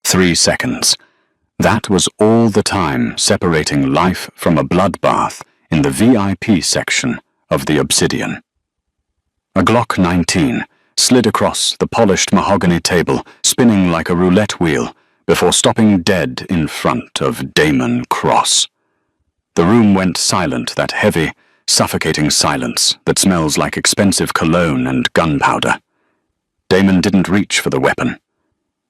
3 seconds. That was all the time separating life from a bloodbath in the VIP section of the Obsidian. A Glock 19 slid across the polished mahogany table, spinning like a roulette wheel, before stopping dead in front of Damon Cross. The room went silent, that heavy, suffocating silence that smells like expensive cologne and gunpowder. Damon didn't reach for the weapon.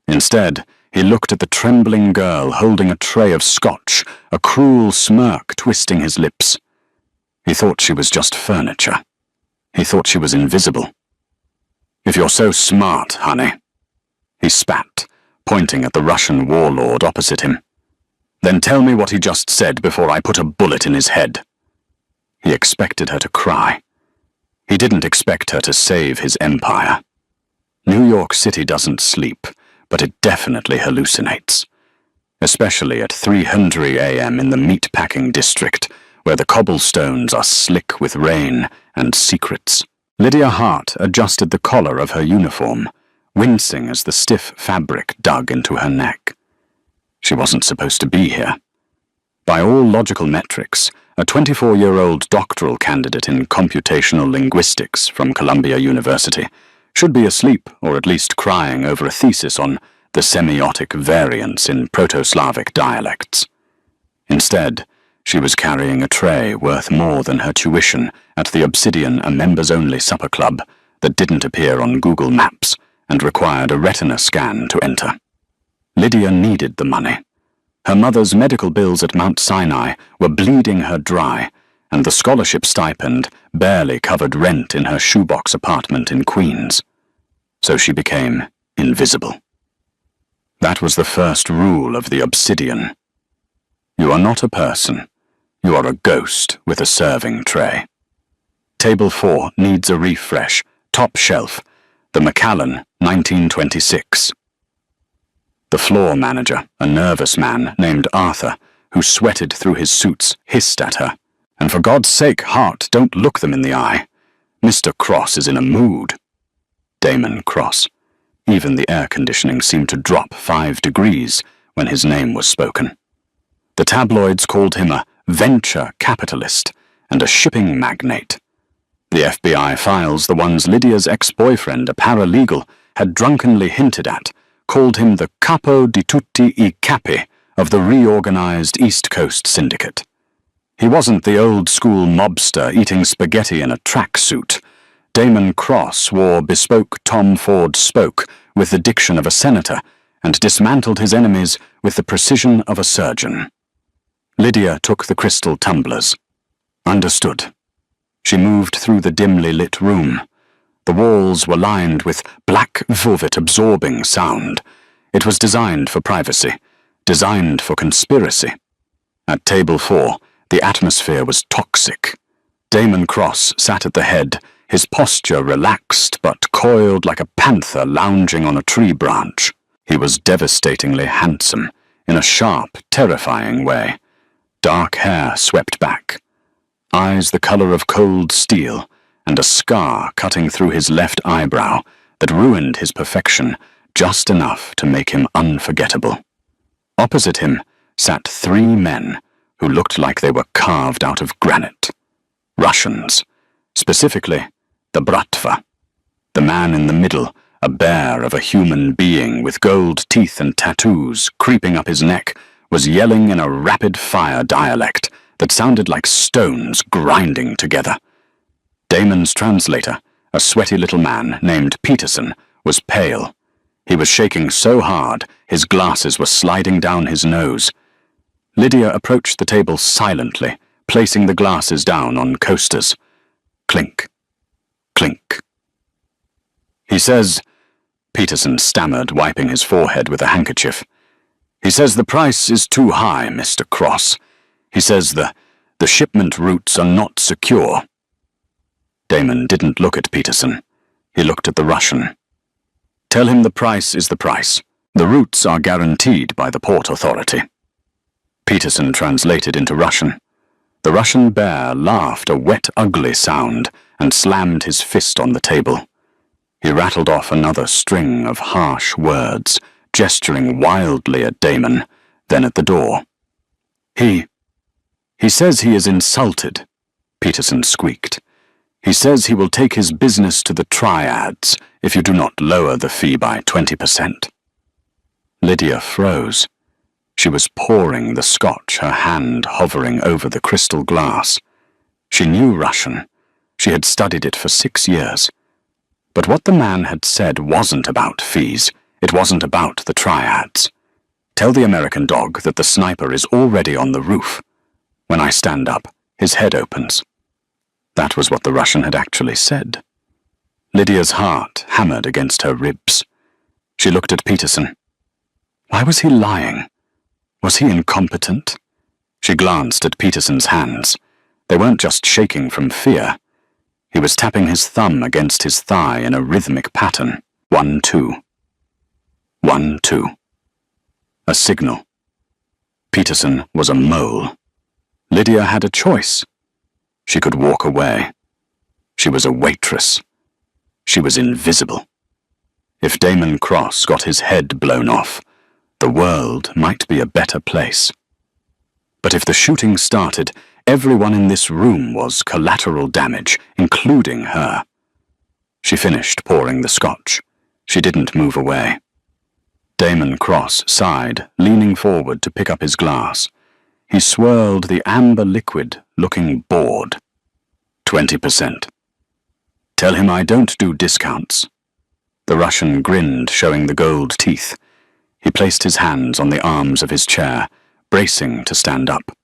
Instead, he looked at the trembling girl holding a tray of scotch, a cruel smirk twisting his lips. He thought she was just furniture. He thought she was invisible. "If you're so smart, honey," he spat, pointing at the Russian warlord opposite him, "then tell me what he just said before I put a bullet in his head." He expected her to cry. He didn't expect her to save his empire. New York City doesn't sleep, but it definitely hallucinates. Especially at 3:00 a.m. in the meatpacking district, where the cobblestones are slick with rain and secrets. Lydia Hart adjusted the collar of her uniform, wincing as the stiff fabric dug into her neck. She wasn't supposed to be here. By all logical metrics, a 24-year-old doctoral candidate in computational linguistics from Columbia University should be asleep or at least crying over a thesis on the semiotic variants in Proto-Slavic dialects. Instead, she was carrying a tray worth more than her tuition at the Obsidian, a members-only supper club that didn't appear on Google Maps and required a retina scan to enter. Lydia needed the money. Her mother's medical bills at Mount Sinai were bleeding her dry, and the scholarship stipend barely covered rent in her shoebox apartment in Queens. So she became invisible. That was the first rule of the Obsidian. You are not a person. You are a ghost with a serving tray. Table 4 needs a refresh. Top shelf. The Macallan, 1926. The floor manager, a nervous man named Arthur, who sweated through his suits, hissed at her. "And for God's sake, Hart, don't look them in the eye. Mr. Cross is in a mood." Damon Cross. Even the air conditioning seemed to drop 5 degrees when his name was spoken. The tabloids called him a venture capitalist and a shipping magnate. The FBI files, the ones Lydia's ex-boyfriend, a paralegal, had drunkenly hinted at, called him the capo di tutti I capi of the reorganized East Coast syndicate. He wasn't the old-school mobster eating spaghetti in a tracksuit. Damon Cross wore bespoke Tom Ford spoke with the diction of a senator and dismantled his enemies with the precision of a surgeon. Lydia took the crystal tumblers. Understood. She moved through the dimly lit room. The walls were lined with black velvet absorbing sound. It was designed for privacy, designed for conspiracy. At table 4, the atmosphere was toxic. Damon Cross sat at the head, his posture relaxed but coiled like a panther lounging on a tree branch. He was devastatingly handsome, in a sharp, terrifying way. Dark hair swept back, eyes the color of cold steel, and a scar cutting through his left eyebrow that ruined his perfection just enough to make him unforgettable. Opposite him sat 3 men who looked like they were carved out of granite. Russians, specifically the Bratva. The man in the middle, a bear of a human being with gold teeth and tattoos creeping up his neck, was yelling in a rapid-fire dialect that sounded like stones grinding together. Damon's translator, a sweaty little man named Peterson, was pale. He was shaking so hard his glasses were sliding down his nose. Lydia approached the table silently, placing the glasses down on coasters. Clink. Clink. "He says," Peterson stammered, wiping his forehead with a handkerchief, "he says the price is too high, Mr. Cross. He says the shipment routes are not secure." Damon didn't look at Peterson. He looked at the Russian. "Tell him the price is the price. The routes are guaranteed by the Port Authority." Peterson translated into Russian. The Russian bear laughed a wet, ugly sound and slammed his fist on the table. He rattled off another string of harsh words, gesturing wildly at Damon, then at the door. He says he is insulted, Peterson squeaked. He says he will take his business to the triads if you do not lower the fee by 20%. Lydia froze. She was pouring the scotch, her hand hovering over the crystal glass. She knew Russian. She had studied it for 6 years. But what the man had said wasn't about fees. It wasn't about the triads. Tell the American dog that the sniper is already on the roof. When I stand up, his head opens. That was what the Russian had actually said. Lydia's heart hammered against her ribs. She looked at Peterson. Why was he lying? Was he incompetent? She glanced at Peterson's hands. They weren't just shaking from fear. He was tapping his thumb against his thigh in a rhythmic pattern. 1, 2. 1, 2. A signal. Peterson was a mole. Lydia had a choice. She could walk away. She was a waitress. She was invisible. If Damon Cross got his head blown off, the world might be a better place. But if the shooting started, everyone in this room was collateral damage, including her. She finished pouring the scotch. She didn't move away. Damon Cross sighed, leaning forward to pick up his glass. He swirled the amber liquid, looking bored. 20%. Tell him I don't do discounts. The Russian grinned, showing the gold teeth. He placed his hands on the arms of his chair, bracing to stand up.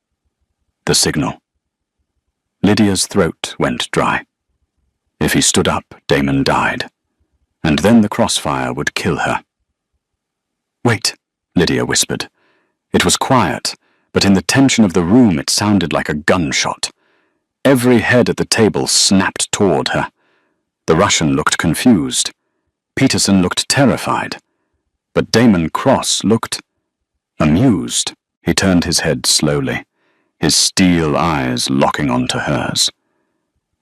The signal. Lydia's throat went dry. If he stood up, Damon died. And then the crossfire would kill her. Wait, Lydia whispered. It was quiet, but in the tension of the room it sounded like a gunshot. Every head at the table snapped toward her. The Russian looked confused. Peterson looked terrified. But Damon Cross looked amused. He turned his head slowly, his steel eyes locking onto hers.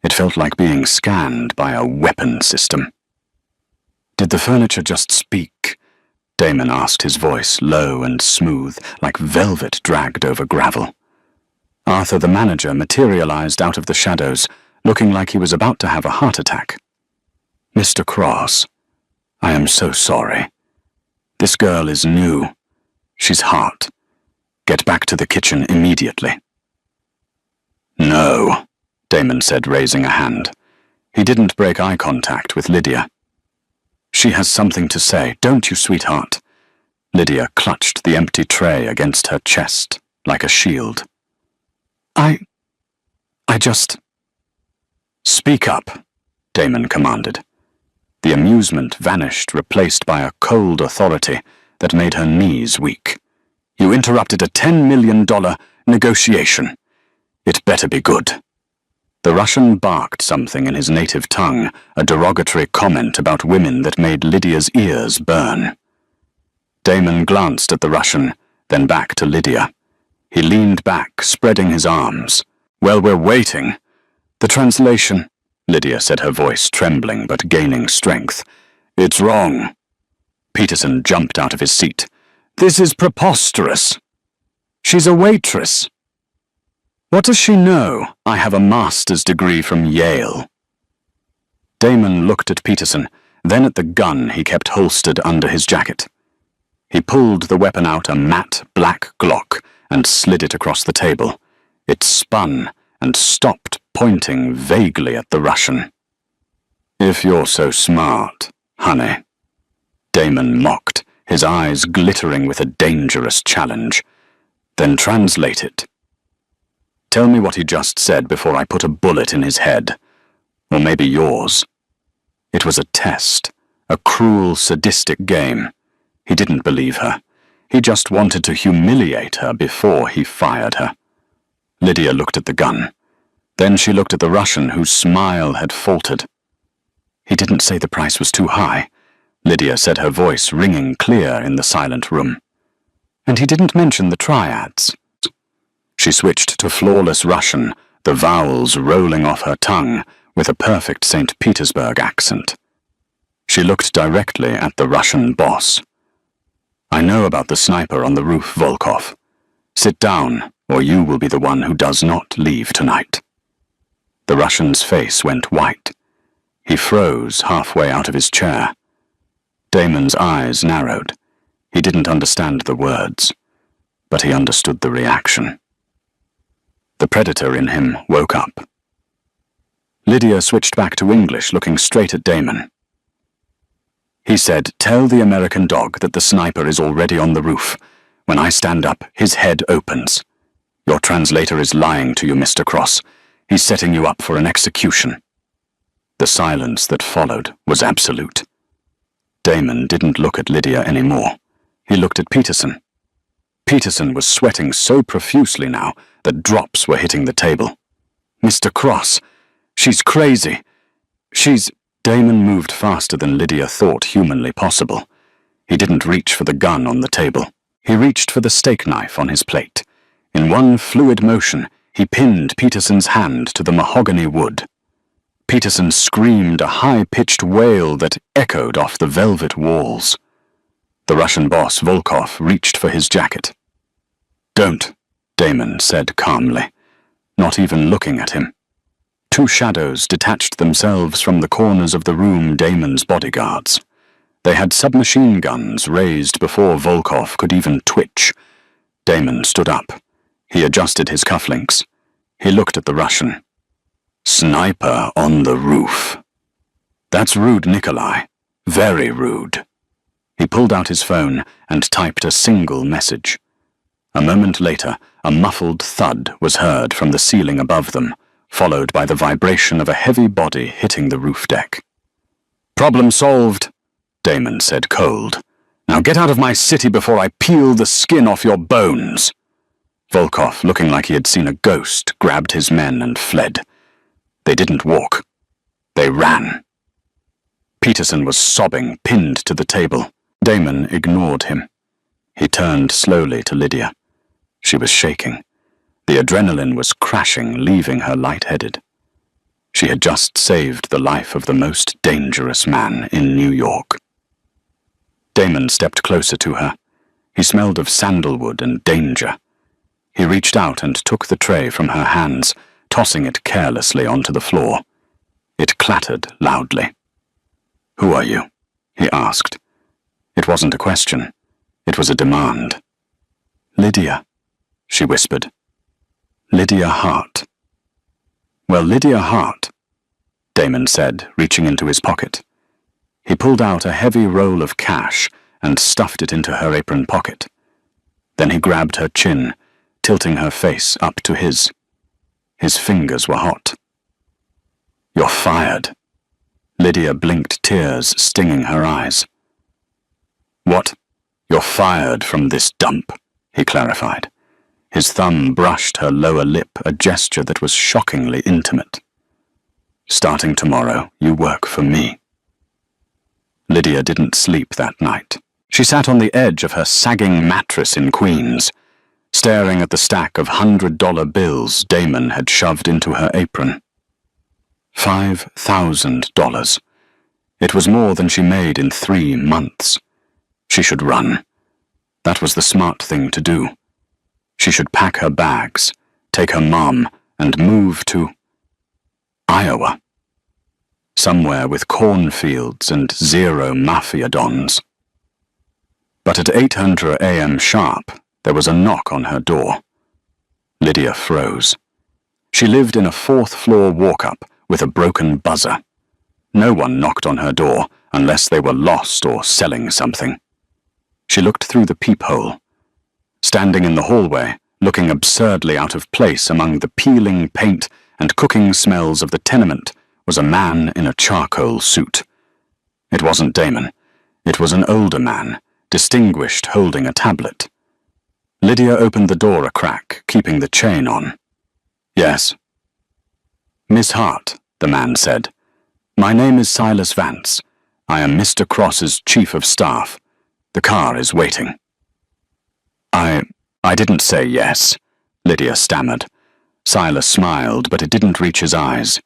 It felt like being scanned by a weapon system. Did the furniture just speak? Damon asked, his voice low and smooth, like velvet dragged over gravel. Arthur, the manager, materialized out of the shadows, looking like he was about to have a heart attack. Mr. Cross, I am so sorry. This girl is new. She's hot. Get back to the kitchen immediately. No, Damon said, raising a hand. He didn't break eye contact with Lydia. She has something to say, don't you, sweetheart? Lydia clutched the empty tray against her chest, like a shield. I just... Speak up, Damon commanded. The amusement vanished, replaced by a cold authority that made her knees weak. You interrupted a $10 million negotiation. It better be good. The Russian barked something in his native tongue, a derogatory comment about women that made Lydia's ears burn. Damon glanced at the Russian, then back to Lydia. He leaned back, spreading his arms. Well, we're waiting. The translation, Lydia said, her voice trembling but gaining strength. It's wrong. Peterson jumped out of his seat. This is preposterous. She's a waitress. What does she know? I have a master's degree from Yale. Damon looked at Peterson, then at the gun he kept holstered under his jacket. He pulled the weapon out, a matte black Glock, and slid it across the table. It spun and stopped, pointing vaguely at the Russian. If you're so smart, honey. Damon mocked, his eyes glittering with a dangerous challenge. Then translate it. Tell me what he just said before I put a bullet in his head. Or maybe yours. It was a test, a cruel, sadistic game. He didn't believe her. He just wanted to humiliate her before he fired her. Lydia looked at the gun. Then she looked at the Russian, whose smile had faltered. He didn't say the price was too high, Lydia said, her voice ringing clear in the silent room. And he didn't mention the triads. She switched to flawless Russian, the vowels rolling off her tongue with a perfect St. Petersburg accent. She looked directly at the Russian boss. I know about the sniper on the roof, Volkov. Sit down, or you will be the one who does not leave tonight." The Russian's face went white. He froze halfway out of his chair. Damon's eyes narrowed. He didn't understand the words, but he understood the reaction. The predator in him woke up. Lydia switched back to English, looking straight at Damon. He said, "Tell the American dog that the sniper is already on the roof. When I stand up, his head opens. Your translator is lying to you, Mr. Cross. He's setting you up for an execution." The silence that followed was absolute. Damon didn't look at Lydia anymore. He looked at Peterson. Peterson was sweating so profusely now that drops were hitting the table. "Mr. Cross, she's crazy. Damon moved faster than Lydia thought humanly possible. He didn't reach for the gun on the table. He reached for the steak knife on his plate. In one fluid motion, he pinned Peterson's hand to the mahogany wood. Peterson screamed a high-pitched wail that echoed off the velvet walls. The Russian boss, Volkov, reached for his jacket. "Don't," Damon said calmly, not even looking at him. Two shadows detached themselves from the corners of the room, Damon's bodyguards. They had submachine guns raised before Volkov could even twitch. Damon stood up. He adjusted his cufflinks. He looked at the Russian. "Sniper on the roof. That's rude, Nikolai. Very rude." He pulled out his phone and typed a single message. A moment later, a muffled thud was heard from the ceiling above them, followed by the vibration of a heavy body hitting the roof deck. "Problem solved," Damon said cold. "Now get out of my city before I peel the skin off your bones." Volkov, looking like he had seen a ghost, grabbed his men and fled. They didn't walk. They ran. Peterson was sobbing, pinned to the table. Damon ignored him. He turned slowly to Lydia. She was shaking. The adrenaline was crashing, leaving her lightheaded. She had just saved the life of the most dangerous man in New York. Damon stepped closer to her. He smelled of sandalwood and danger. He reached out and took the tray from her hands, tossing it carelessly onto the floor. It clattered loudly. "Who are you?" he asked. It wasn't a question. It was a demand. "Lydia," she whispered. "Lydia Hart." "Well, Lydia Hart," Damon said, reaching into his pocket. He pulled out a heavy roll of cash and stuffed it into her apron pocket. Then he grabbed her chin, tilting her face up to his. His fingers were hot. "You're fired." Lydia blinked, tears stinging her eyes. "What? You're fired from this dump," he clarified. His thumb brushed her lower lip, a gesture that was shockingly intimate. "Starting tomorrow, you work for me." Lydia didn't sleep that night. She sat on the edge of her sagging mattress in Queens, staring at the stack of $100 bills Damon had shoved into her apron. $5,000. It was more than she made in 3 months. She should run. That was the smart thing to do. She should pack her bags, take her mom, and move to Iowa. Somewhere with cornfields and 0 Mafia dons. But at 8:00 a.m. sharp, there was a knock on her door. Lydia froze. She lived in a 4th-floor walk-up with a broken buzzer. No one knocked on her door unless they were lost or selling something. She looked through the peephole. Standing in the hallway, looking absurdly out of place among the peeling paint and cooking smells of the tenement, was a man in a charcoal suit. It wasn't Damon. It was an older man, distinguished, holding a tablet. Lydia opened the door a crack, keeping the chain on. "Yes." "Miss Hart," the man said. "My name is Silas Vance. I am Mr. Cross's chief of staff. The car is waiting." I didn't say yes," Lydia stammered. Silas smiled, but it didn't reach his eyes.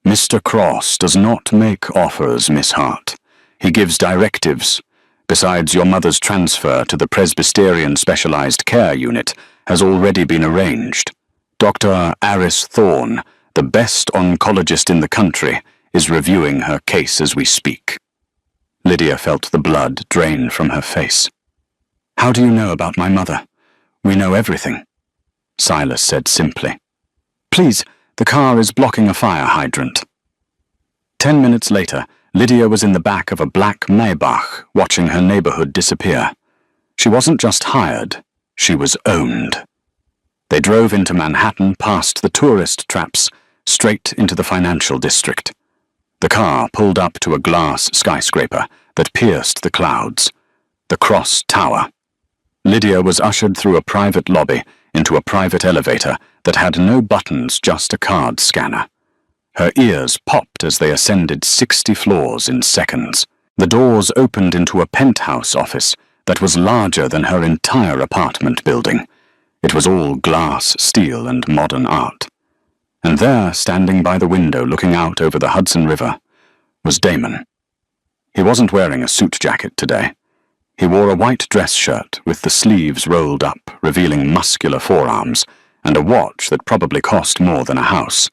"Mr. Cross does not make offers, Miss Hart. He gives directives. Besides, your mother's transfer to the Presbyterian Specialized Care Unit has already been arranged. Dr. Aris Thorne, the best oncologist in the country, is reviewing her case as we speak. Lydia felt the blood drain from her face. How do you know about my mother? We know everything, Silas said simply. Please, the car is blocking a fire hydrant. 10 minutes later, Lydia was in the back of a black Maybach, watching her neighborhood disappear. She wasn't just hired, she was owned. They drove into Manhattan past the tourist traps, straight into the financial district. The car pulled up to a glass skyscraper that pierced the clouds. The Cross Tower. Lydia was ushered through a private lobby into a private elevator that had no buttons, just a card scanner. Her ears popped as they ascended 60 floors in seconds. The doors opened into a penthouse office that was larger than her entire apartment building. It was all glass, steel, and modern art. And there, standing by the window looking out over the Hudson River, was Damon. He wasn't wearing a suit jacket today. He wore a white dress shirt with the sleeves rolled up, revealing muscular forearms, and a watch that probably cost more than a house.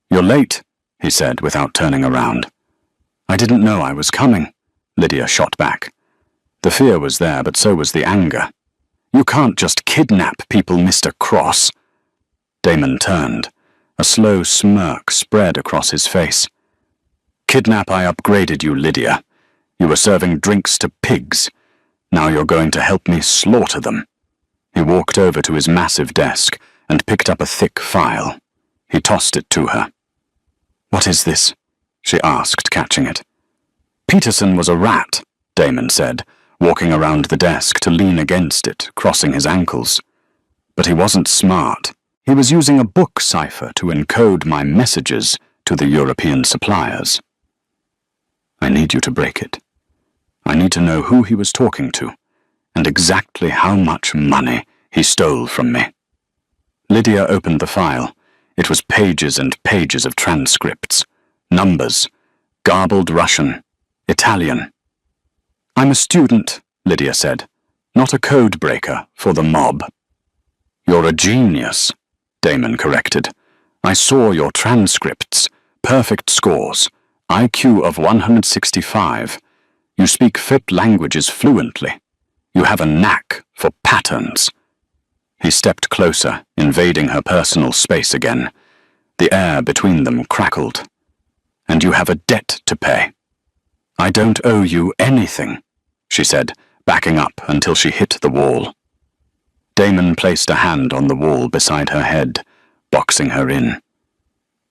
"You're late," he said without turning around. "I didn't know I was coming," Lydia shot back. The fear was there, but so was the anger. "You can't just kidnap people, Mr. Cross." Damon turned. A slow smirk spread across his face. "Kidnap, I upgraded you, Lydia. You were serving drinks to pigs. Now you're going to help me slaughter them." He walked over to his massive desk and picked up a thick file. He tossed it to her. "What is this?" she asked, catching it. "Peterson was a rat," Damon said, walking around the desk to lean against it, crossing his ankles. "But he wasn't smart. He was using a book cipher to encode my messages to the European suppliers. I need you to break it. I need to know who he was talking to, and exactly how much money he stole from me." Lydia opened the file. It was pages and pages of transcripts, numbers, garbled Russian, Italian. "I'm a student," Lydia said, "not a code breaker for the mob." "You're a genius," Damon corrected. "I saw your transcripts, perfect scores, IQ of 165. You speak 5 languages fluently. You have a knack for patterns." He stepped closer, invading her personal space again. The air between them crackled. "And you have a debt to pay." "I don't owe you anything," she said, backing up until she hit the wall. Damon placed a hand on the wall beside her head, boxing her in.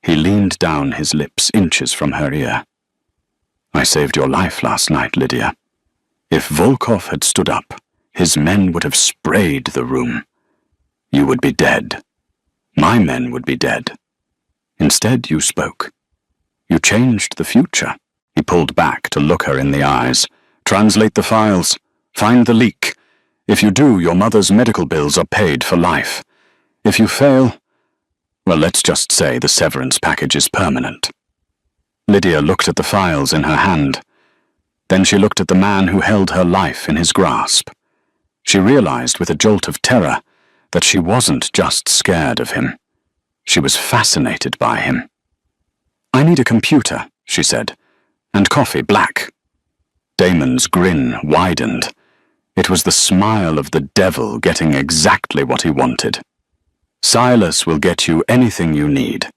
He leaned down, his lips inches from her ear. "I saved your life last night, Lydia. If Volkov had stood up, his men would have sprayed the room. You would be dead. My men would be dead. Instead, you spoke. You changed the future." He pulled back to look her in the eyes. "Translate the files. Find the leak. If you do, your mother's medical bills are paid for life. If you fail, well, let's just say the severance package is permanent." Lydia looked at the files in her hand. Then she looked at the man who held her life in his grasp. She realized with a jolt of terror that she wasn't just scared of him. She was fascinated by him. "I need a computer," she said, "and coffee black." Damon's grin widened. It was the smile of the devil getting exactly what he wanted. "Silas will get you anything you need.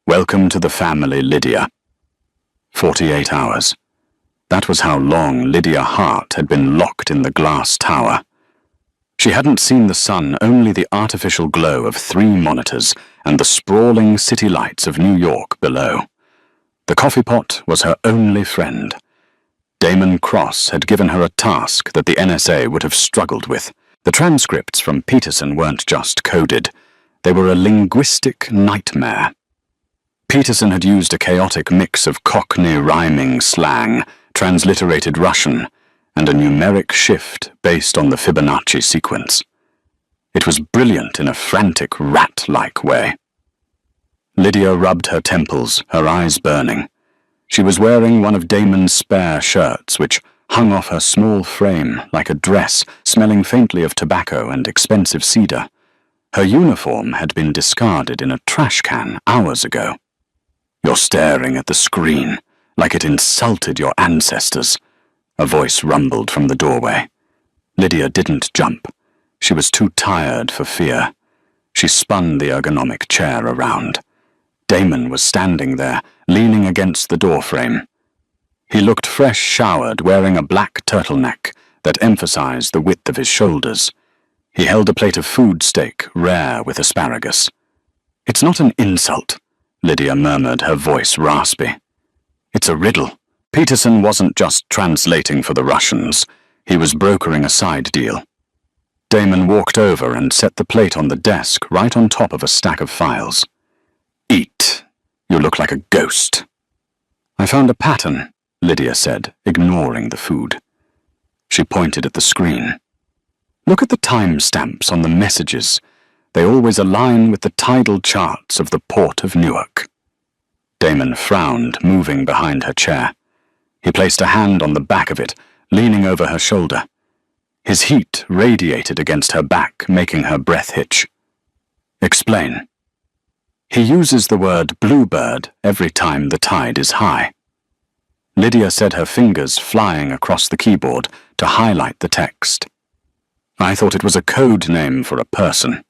Welcome to the family, Lydia." 48 hours. That was how long Lydia Hart had been locked in the glass tower. She hadn't seen the sun, only the artificial glow of 3 monitors and the sprawling city lights of New York below. The coffee pot was her only friend. Damon Cross had given her a task that the NSA would have struggled with. The transcripts from Peterson weren't just coded. They were a linguistic nightmare. Peterson had used a chaotic mix of Cockney rhyming slang, transliterated Russian, and a numeric shift based on the Fibonacci sequence. It was brilliant in a frantic, rat-like way. Lydia rubbed her temples, her eyes burning. She was wearing one of Damon's spare shirts, which hung off her small frame like a dress, smelling faintly of tobacco and expensive cedar. Her uniform had been discarded in a trash can hours ago. "You're staring at the screen, like it insulted your ancestors," a voice rumbled from the doorway. Lydia didn't jump. She was too tired for fear. She spun the ergonomic chair around. Damon was standing there, leaning against the doorframe. He looked fresh-showered, wearing a black turtleneck that emphasized the width of his shoulders. He held a plate of food steak, rare with asparagus. "It's not an insult," Lydia murmured, her voice raspy. "It's a riddle." Peterson wasn't just translating for the Russians. He was brokering a side deal. Damon walked over and set the plate on the desk right on top of a stack of files. "Eat. You look like a ghost." "I found a pattern," Lydia said, ignoring the food. She pointed at the screen. "Look at the timestamps on the messages. They always align with the tidal charts of the port of Newark." Damon frowned, moving behind her chair. He placed a hand on the back of it, leaning over her shoulder. His heat radiated against her back, making her breath hitch. "Explain." "He uses the word bluebird every time the tide is high." Lydia said, her fingers flying across the keyboard to highlight the text. "I thought it was a code name for a person,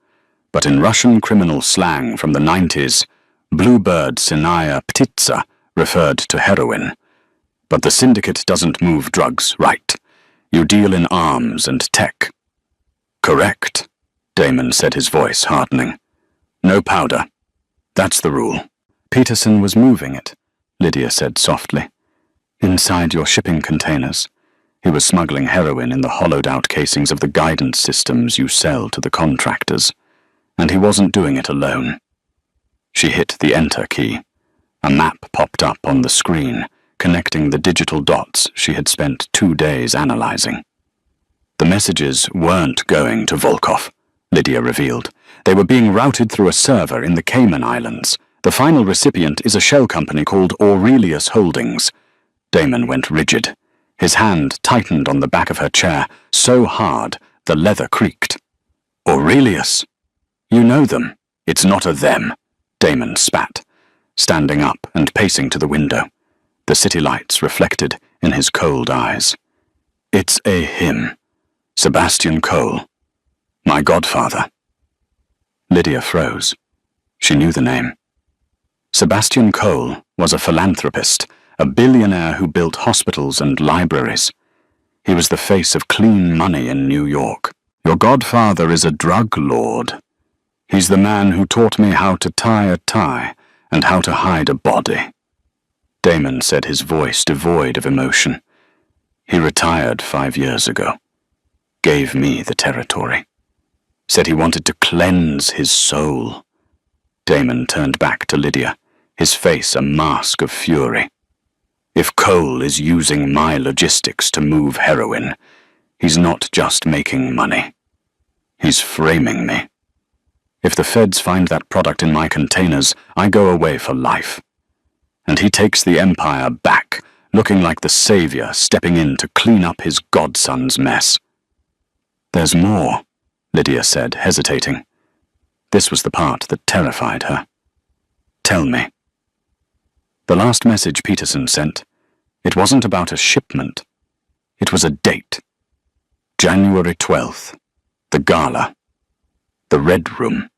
but in Russian criminal slang from the 90s, bluebird sinaya ptitsa referred to heroin. But the syndicate doesn't move drugs, right? You deal in arms and tech." "Correct," Damon said, his voice hardening. "No powder. That's the rule." "Peterson was moving it," Lydia said softly. "Inside your shipping containers. He was smuggling heroin in the hollowed-out casings of the guidance systems you sell to the contractors. And he wasn't doing it alone." She hit the enter key. A map popped up on the screen, connecting the digital dots she had spent 2 days analyzing. "The messages weren't going to Volkov," Lydia revealed. "They were being routed through a server in the Cayman Islands. The final recipient is a shell company called Aurelius Holdings." Damon went rigid. His hand tightened on the back of her chair, so hard the leather creaked. "Aurelius? You know them. It's not a them," Damon spat, standing up and pacing to the window. The city lights reflected in his cold eyes. "It's a him. Sebastian Cole. My godfather." Lydia froze. She knew the name. Sebastian Cole was a philanthropist, a billionaire who built hospitals and libraries. He was the face of clean money in New York. "Your godfather is a drug lord. He's the man who taught me how to tie a tie and how to hide a body." Damon said, his voice devoid of emotion. "He retired 5 years ago. Gave me the territory. Said he wanted to cleanse his soul." Damon turned back to Lydia, his face a mask of fury. "If Cole is using my logistics to move heroin, he's not just making money. He's framing me. If the feds find that product in my containers, I go away for life. And he takes the empire back, looking like the savior stepping in to clean up his godson's mess." "There's more," Lydia said, hesitating. This was the part that terrified her. "Tell me." The last message Peterson sent, it wasn't about a shipment. It was a date. January 12th. The gala. The Red Room.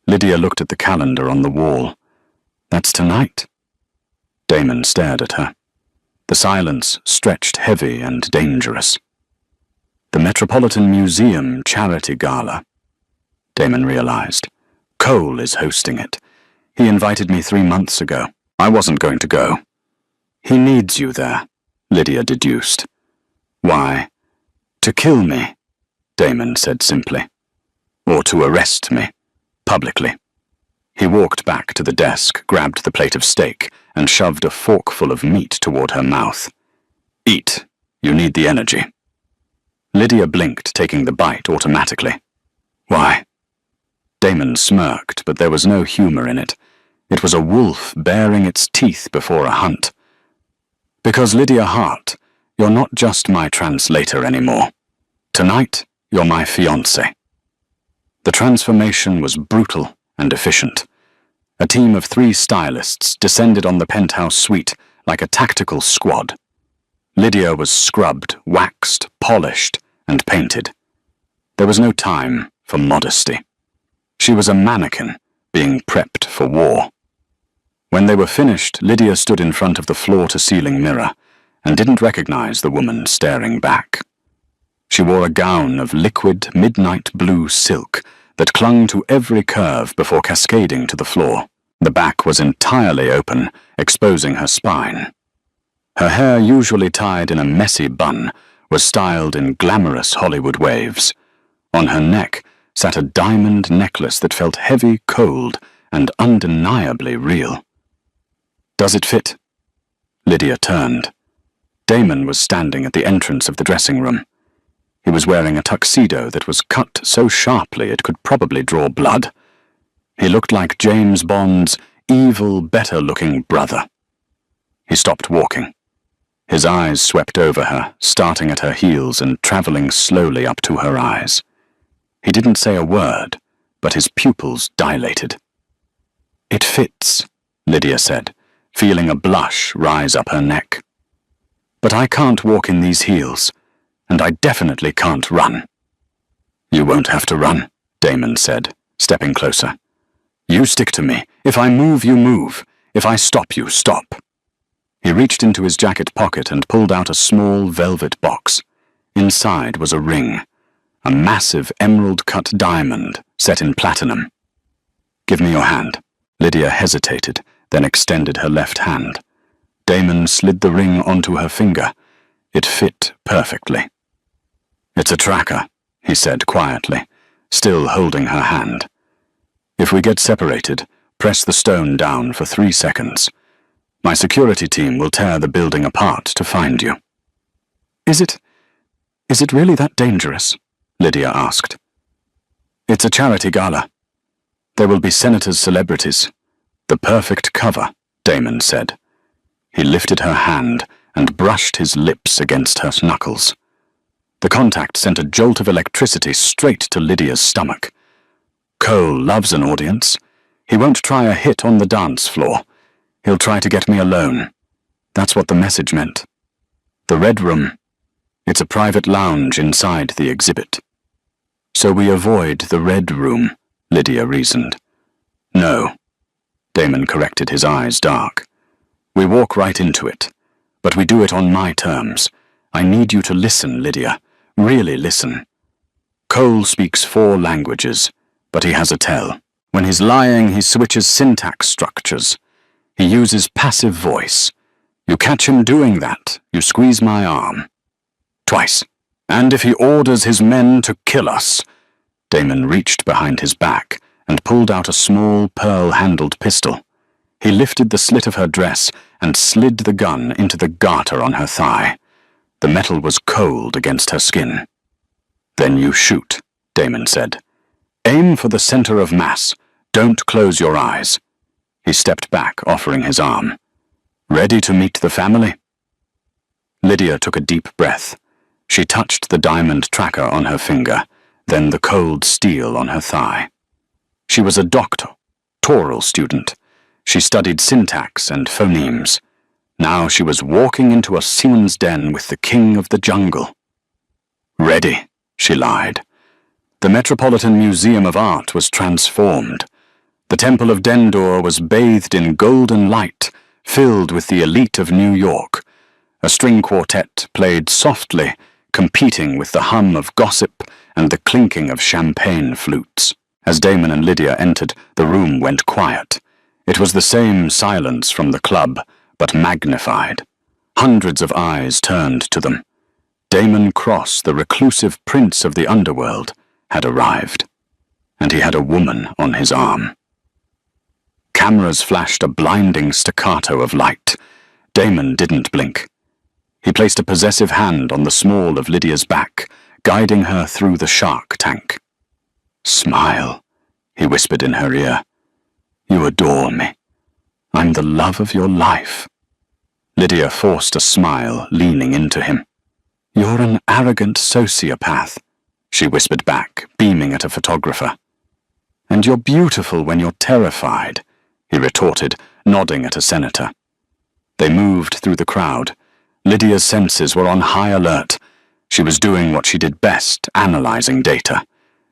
Lydia looked at the calendar on the wall. "That's tonight." Damon stared at her. The silence stretched heavy and dangerous. "The Metropolitan Museum Charity Gala," Damon realized. "Cole is hosting it. He invited me 3 months ago. I wasn't going to go." "He needs you there," Lydia deduced. "Why?" "To kill me," Damon said simply. "Or to arrest me, publicly." He walked back to the desk, grabbed the plate of steak, and shoved a forkful of meat toward her mouth. "Eat. You need the energy." Lydia blinked, taking the bite automatically. "Why?" Damon smirked, but there was no humor in it. It was a wolf baring its teeth before a hunt. "Because, Lydia Hart, You're not just my translator anymore. Tonight, you're my fiancé." The transformation was brutal and efficient. A team of 3 stylists descended on the penthouse suite like a tactical squad. Lydia was scrubbed, waxed, polished, and painted. There was no time for modesty. She was a mannequin being prepped for war. When they were finished, Lydia stood in front of the floor-to-ceiling mirror and didn't recognize the woman staring back. She wore a gown of liquid, midnight blue silk that clung to every curve before cascading to the floor. The back was entirely open, exposing her spine. Her hair, usually tied in a messy bun, was styled in glamorous Hollywood waves. On her neck sat a diamond necklace that felt heavy, cold, and undeniably real. "Does it fit?" Lydia turned. Damon was standing at the entrance of the dressing room. He was wearing a tuxedo that was cut so sharply it could probably draw blood. He looked like James Bond's evil, better-looking brother. He stopped walking. His eyes swept over her, starting at her heels and traveling slowly up to her eyes. He didn't say a word, but his pupils dilated. "It fits," Lydia said, feeling a blush rise up her neck. "But I can't walk in these heels, and I definitely can't run." "You won't have to run," Damon said, stepping closer. "You stick to me. If I move, you move. If I stop, you stop." He reached into his jacket pocket and pulled out a small velvet box. Inside was a ring, a massive emerald-cut diamond set in platinum. "Give me your hand." Lydia hesitated, then extended her left hand. Damon slid the ring onto her finger. It fit perfectly. "It's a tracker," he said quietly, still holding her hand. "If we get separated, press the stone down for 3 seconds. My security team will tear the building apart to find you." Is it really that dangerous?" Lydia asked. "It's a charity gala. There will be senators, celebrities. The perfect cover," Damon said. He lifted her hand and brushed his lips against her knuckles. The contact sent a jolt of electricity straight to Lydia's stomach. "Cole loves an audience. He won't try a hit on the dance floor. He'll try to get me alone." That's what the message meant. "The Red Room. It's a private lounge inside the exhibit." "So we avoid the Red Room," Lydia reasoned. "No." Damon corrected, his eyes dark. "We walk right into it, but we do it on my terms. I need you to listen, Lydia. Really listen. Cole speaks 4 languages, but he has a tell. When he's lying, he switches syntax structures. He uses passive voice. You catch him doing that, you squeeze my arm. Twice. And if he orders his men to kill us..." Damon reached behind his back and pulled out a small pearl-handled pistol. He lifted the slit of her dress and slid the gun into the garter on her thigh. The metal was cold against her skin. "Then you shoot," Damon said. "Aim for the center of mass. Don't close your eyes." He stepped back, offering his arm. "Ready to meet the family?" Lydia took a deep breath. She touched the diamond tracker on her finger, then the cold steel on her thigh. She was a doctoral student. She studied syntax and phonemes. Now she was walking into a seaman's den with the king of the jungle. "Ready," she lied. The Metropolitan Museum of Art was transformed. The Temple of Dendur was bathed in golden light, filled with the elite of New York. A string quartet played softly, competing with the hum of gossip and the clinking of champagne flutes. As Damon and Lydia entered, the room went quiet. It was the same silence from the club, but magnified. Hundreds of eyes turned to them. Damon Cross, the reclusive prince of the underworld, had arrived, and he had a woman on his arm. Cameras flashed a blinding staccato of light. Damon didn't blink. He placed a possessive hand on the small of Lydia's back, guiding her through the shark tank. "Smile," he whispered in her ear. "You adore me. I'm the love of your life." Lydia forced a smile, leaning into him. "You're an arrogant sociopath," she whispered back, beaming at a photographer. "And you're beautiful when you're terrified," he retorted, nodding at a senator. They moved through the crowd. Lydia's senses were on high alert. She was doing what she did best, analyzing data.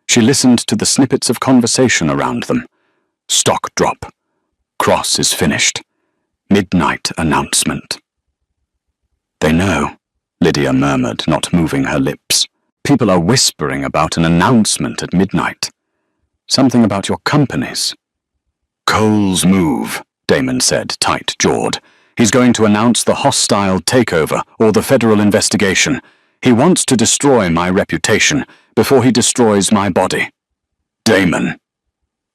She listened to the snippets of conversation around them. Stock drop. Cross is finished. Midnight announcement. "They know," Lydia murmured, not moving her lips. "People are whispering about an announcement at midnight. Something about your companies." "Cole's move," Damon said, tight-jawed. "He's going to announce the hostile takeover or the federal investigation. He wants to destroy my reputation before he destroys my body." "Damon!"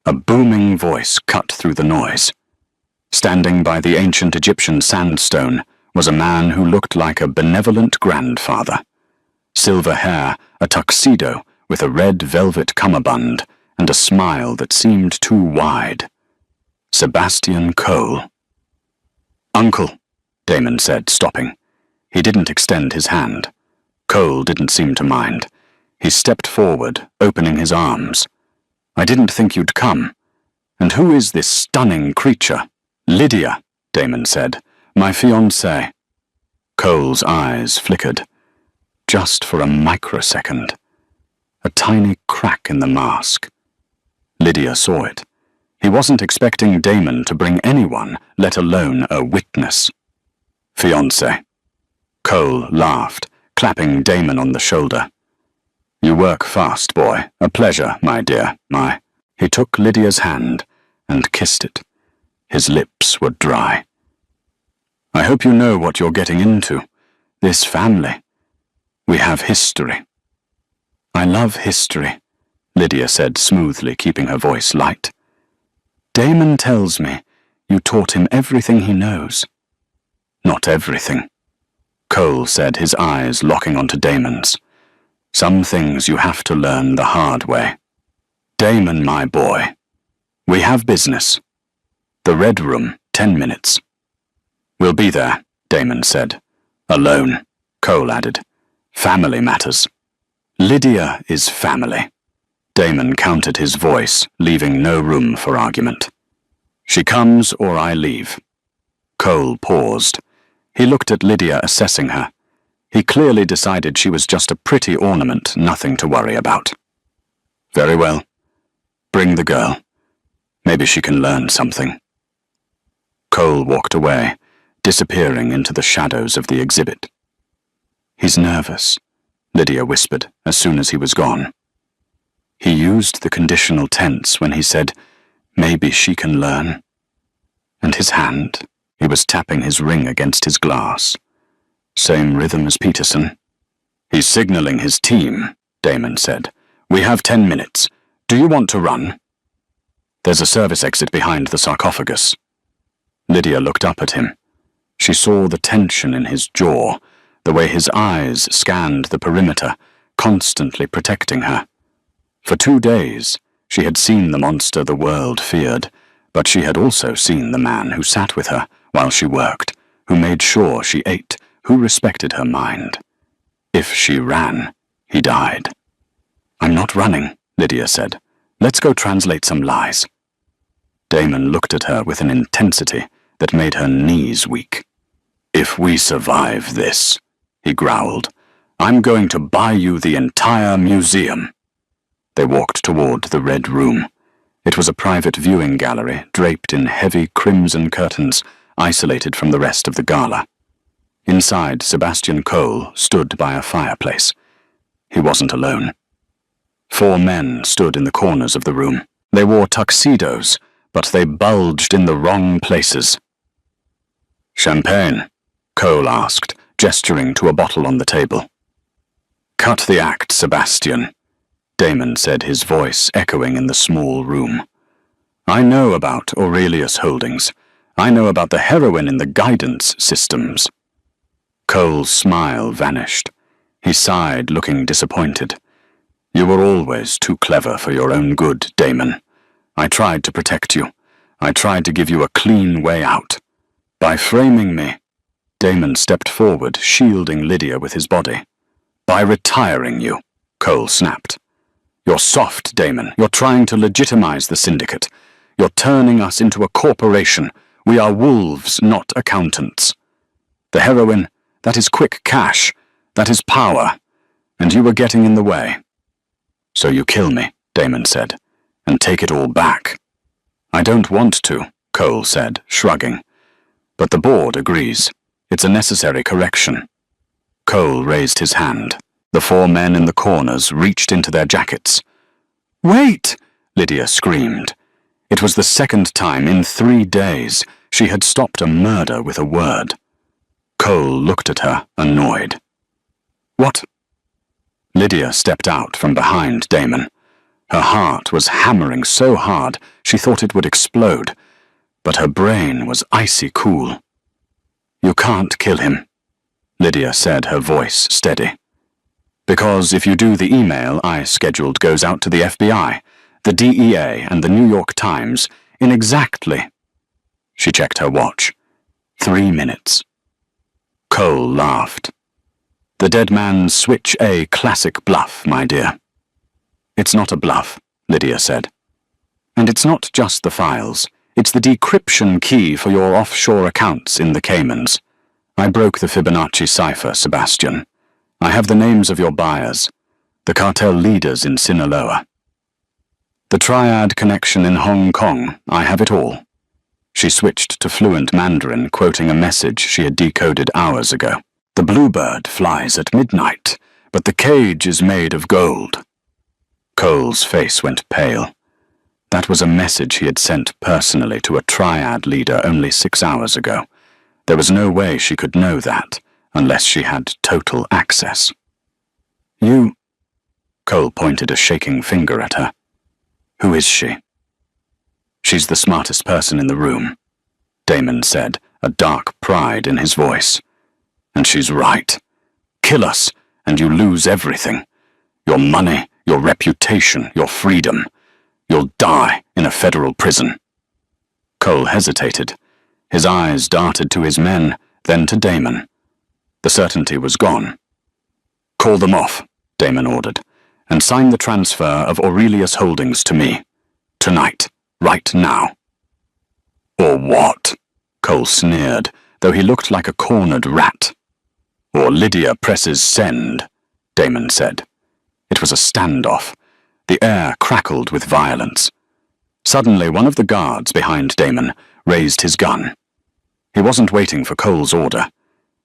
A booming voice cut through the noise. Standing by the ancient Egyptian sandstone was a man who looked like a benevolent grandfather. Silver hair, a tuxedo with a red velvet cummerbund, and a smile that seemed too wide. Sebastian Cole. "Uncle," Damon said, stopping. He didn't extend his hand. Cole didn't seem to mind. He stepped forward, opening his arms. "I didn't think you'd come. And who is this stunning creature?" "Lydia," Damon said. "My fiancée." Cole's eyes flickered. Just for a microsecond. A tiny crack in the mask. Lydia saw it. He wasn't expecting Damon to bring anyone, let alone a witness. "Fiancé." Cole laughed, clapping Damon on the shoulder. "You work fast, boy. A pleasure, my dear, my." He took Lydia's hand and kissed it. His lips were dry. "I hope you know what you're getting into. This family. We have history." "I love history," Lydia said smoothly, keeping her voice light. "Damon tells me you taught him everything he knows." "Not everything," Cole said, his eyes locking onto Damon's. "Some things you have to learn the hard way. Damon, my boy, we have business. The Red Room, 10 minutes. "We'll be there," Damon said. "Alone," Cole added. "Family matters." "Lydia is family." Damon countered his voice, leaving no room for argument. "She comes or I leave." Cole paused. He looked at Lydia, assessing her. He clearly decided she was just a pretty ornament, nothing to worry about. "Very well. Bring the girl. Maybe she can learn something." Cole walked away, disappearing into the shadows of the exhibit. "He's nervous," Lydia whispered as soon as he was gone. He used the conditional tense when he said, "Maybe she can learn." And his hand, he was tapping his ring against his glass. Same rhythm as Peterson. "He's signaling his team," Damon said. "We have 10 minutes. Do you want to run?" "There's a service exit behind the sarcophagus." Lydia looked up at him. She saw the tension in his jaw, the way his eyes scanned the perimeter, constantly protecting her. For 2 days, she had seen the monster the world feared, but she had also seen the man who sat with her while she worked, who made sure she ate, who respected her mind. If she ran, he died. "I'm not running," Lydia said. "Let's go translate some lies." Damon looked at her with an intensity that made her knees weak. "If we survive this," he growled, "I'm going to buy you the entire museum." They walked toward the Red Room. It was a private viewing gallery draped in heavy crimson curtains, isolated from the rest of the gala. Inside, Sebastian Cole stood by a fireplace. He wasn't alone. 4 men stood in the corners of the room. They wore tuxedos, but they bulged in the wrong places. "Champagne?" Cole asked, gesturing to a bottle on the table. "Cut the act, Sebastian," Damon said, his voice echoing in the small room. "I know about Aurelius Holdings. I know about the heroin in the guidance systems." Cole's smile vanished. He sighed, looking disappointed. "You were always too clever for your own good, Damon. I tried to protect you. I tried to give you a clean way out. By framing me..." Damon stepped forward, shielding Lydia with his body. By retiring you, Cole snapped. You're soft, Damon. You're trying to legitimize the syndicate. You're turning us into a corporation. We are wolves, not accountants. The heroin, that is quick cash. That is power. And you were getting in the way. So you kill me, Damon said, and take it all back. I don't want to, Cole said, shrugging. But the board agrees. It's a necessary correction. Cole raised his hand. The 4 men in the corners reached into their jackets. Wait! Lydia screamed. It was the second time in 3 days she had stopped a murder with a word. Cole looked at her, annoyed. What? Lydia stepped out from behind Damon. Her heart was hammering so hard she thought it would explode, but her brain was icy cool. You can't kill him, Lydia said, her voice steady. Because if you do, the email I scheduled goes out to the FBI, the DEA, and the New York Times in exactly... She checked her watch. 3 minutes. Cole laughed. The dead man's switch a classic bluff, my dear. It's not a bluff, Lydia said. And it's not just the files. It's the decryption key for your offshore accounts in the Caymans. I broke the Fibonacci cipher, Sebastian. I have the names of your buyers, the cartel leaders in Sinaloa. The triad connection in Hong Kong, I have it all. She switched to fluent Mandarin, quoting a message she had decoded hours ago. The bluebird flies at midnight, but the cage is made of gold. Cole's face went pale. That was a message he had sent personally to a triad leader only 6 hours ago. There was no way she could know that, unless she had total access. You... Cole pointed a shaking finger at her. Who is she? She's the smartest person in the room, Damon said, a dark pride in his voice. And she's right. Kill us, and you lose everything. Your money, your reputation, your freedom. You'll die in a federal prison. Cole hesitated. His eyes darted to his men, then to Damon. The certainty was gone. Call them off, Damon ordered, and sign the transfer of Aurelius Holdings to me. Tonight, right now. Or what? Cole sneered, though he looked like a cornered rat. Or Lydia presses send, Damon said. It was a standoff. The air crackled with violence. Suddenly, one of the guards behind Damon raised his gun. He wasn't waiting for Cole's order.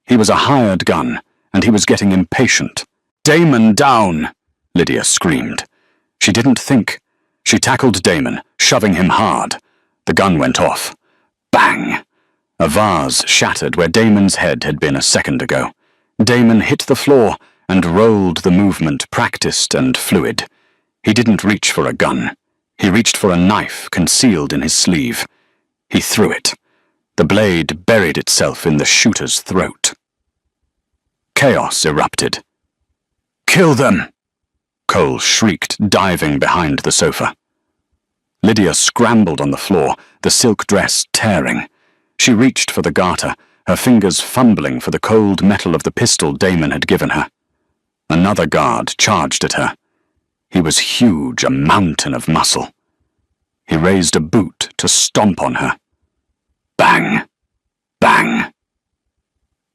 He was a hired gun, and he was getting impatient. Damon down! Lydia screamed. She didn't think. She tackled Damon, shoving him hard. The gun went off. Bang! A vase shattered where Damon's head had been a second ago. Damon hit the floor and rolled the movement, practiced and fluid. He didn't reach for a gun. He reached for a knife concealed in his sleeve. He threw it. The blade buried itself in the shooter's throat. Chaos erupted. Kill them! Cole shrieked, diving behind the sofa. Lydia scrambled on the floor, the silk dress tearing. She reached for the garter, her fingers fumbling for the cold metal of the pistol Damon had given her. Another guard charged at her. He was huge, a mountain of muscle. He raised a boot to stomp on her. Bang! Bang!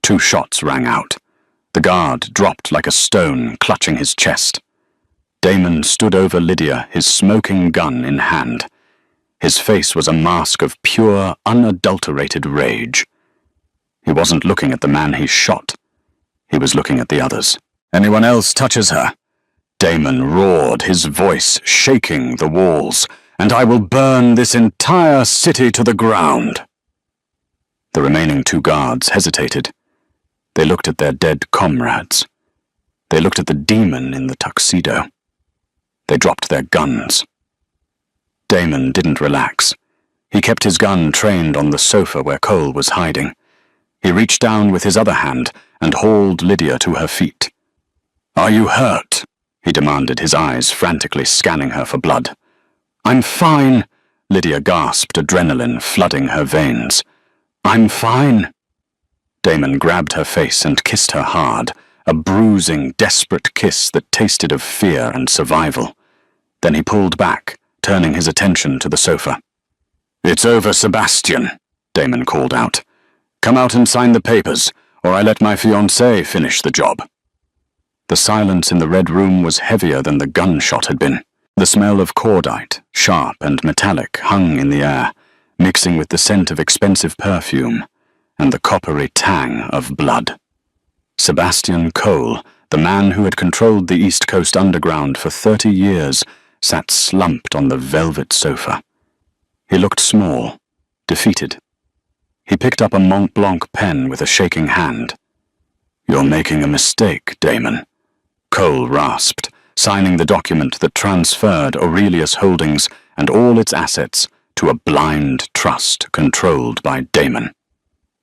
2 shots rang out. The guard dropped like a stone, clutching his chest. Damon stood over Lydia, his smoking gun in hand. His face was a mask of pure, unadulterated rage. He wasn't looking at the man he shot. He was looking at the others. Anyone else touches her? Damon roared, his voice shaking the walls. And I will burn this entire city to the ground. The remaining 2 guards hesitated. They looked at their dead comrades. They looked at the demon in the tuxedo. They dropped their guns. Damon didn't relax. He kept his gun trained on the sofa where Cole was hiding. He reached down with his other hand and hauled Lydia to her feet. Are you hurt? He demanded, his eyes frantically scanning her for blood. I'm fine, Lydia gasped, adrenaline flooding her veins. I'm fine. Damon grabbed her face and kissed her hard, a bruising, desperate kiss that tasted of fear and survival. Then he pulled back, turning his attention to the sofa. "It's over, Sebastian," Damon called out. "Come out and sign the papers, or I let my fiancée finish the job." The silence in the red room was heavier than the gunshot had been. The smell of cordite, sharp and metallic, hung in the air, mixing with the scent of expensive perfume and the coppery tang of blood. Sebastian Cole, the man who had controlled the East Coast Underground for 30 years, sat slumped on the velvet sofa. He looked small, defeated. He picked up a Mont Blanc pen with a shaking hand. "You're making a mistake, Damon," Cole rasped, signing the document that transferred Aurelius Holdings and all its assets to a blind trust controlled by Damon.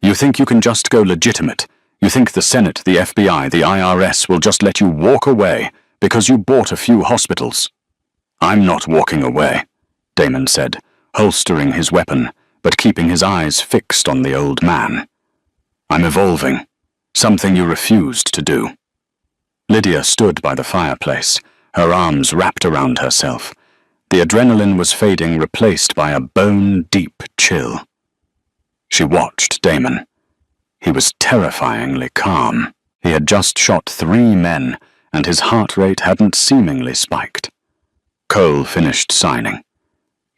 "You think you can just go legitimate? You think the Senate, the FBI, the IRS will just let you walk away because you bought a few hospitals?" "I'm not walking away," Damon said, holstering his weapon, but keeping his eyes fixed on the old man. "I'm evolving, something you refused to do." Lydia stood by the fireplace, her arms wrapped around herself. The adrenaline was fading, replaced by a bone-deep chill. She watched Damon. He was terrifyingly calm. He had just shot 3 men, and his heart rate hadn't seemingly spiked. Cole finished signing.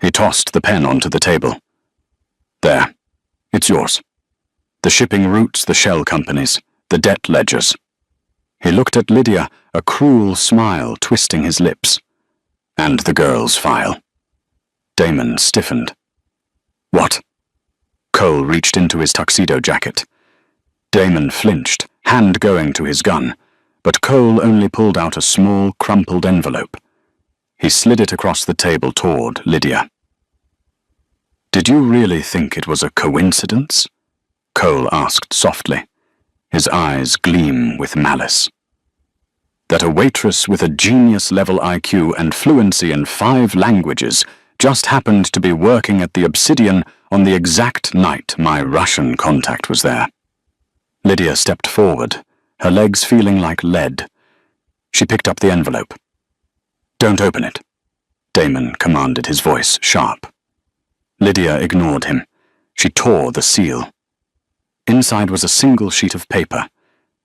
He tossed the pen onto the table. "There. It's yours. The shipping routes, the shell companies, the debt ledgers." He looked at Lydia, a cruel smile twisting his lips. "And the girl's file." Damon stiffened. "What?" Cole reached into his tuxedo jacket. Damon flinched, hand going to his gun, but Cole only pulled out a small, crumpled envelope. He slid it across the table toward Lydia. "Did you really think it was a coincidence?" Cole asked softly, his eyes gleam with malice. "That a waitress with a genius-level IQ and fluency in 5 languages just happened to be working at the Obsidian on the exact night my Russian contact was there?" Lydia stepped forward, her legs feeling like lead. She picked up the envelope. "Don't open it," Damon commanded, his voice sharp. Lydia ignored him. She tore the seal. Inside was a single sheet of paper.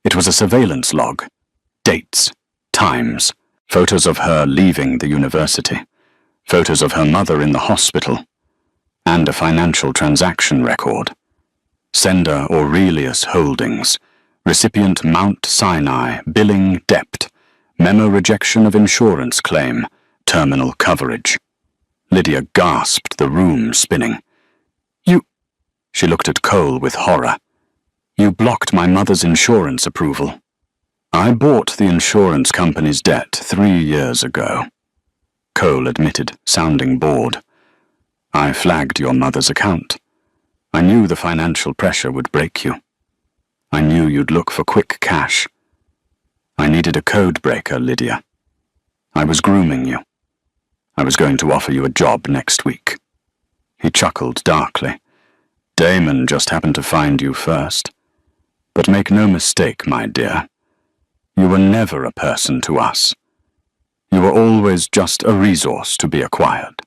It was a surveillance log. Dates, times, photos of her leaving the university, photos of her mother in the hospital, and a financial transaction record. Sender Aurelius Holdings, recipient Mount Sinai, billing debt, memo rejection of insurance claim, terminal coverage. Lydia gasped, the room spinning. "You—" She looked at Cole with horror. "You blocked my mother's insurance approval." "I bought the insurance company's debt 3 years ago," Cole admitted, sounding bored. "I flagged your mother's account. I knew the financial pressure would break you. I knew you'd look for quick cash. I needed a code breaker, Lydia. I was grooming you. I was going to offer you a job next week." He chuckled darkly. "Damon just happened to find you first. But make no mistake, my dear. You were never a person to us. You were always just a resource to be acquired."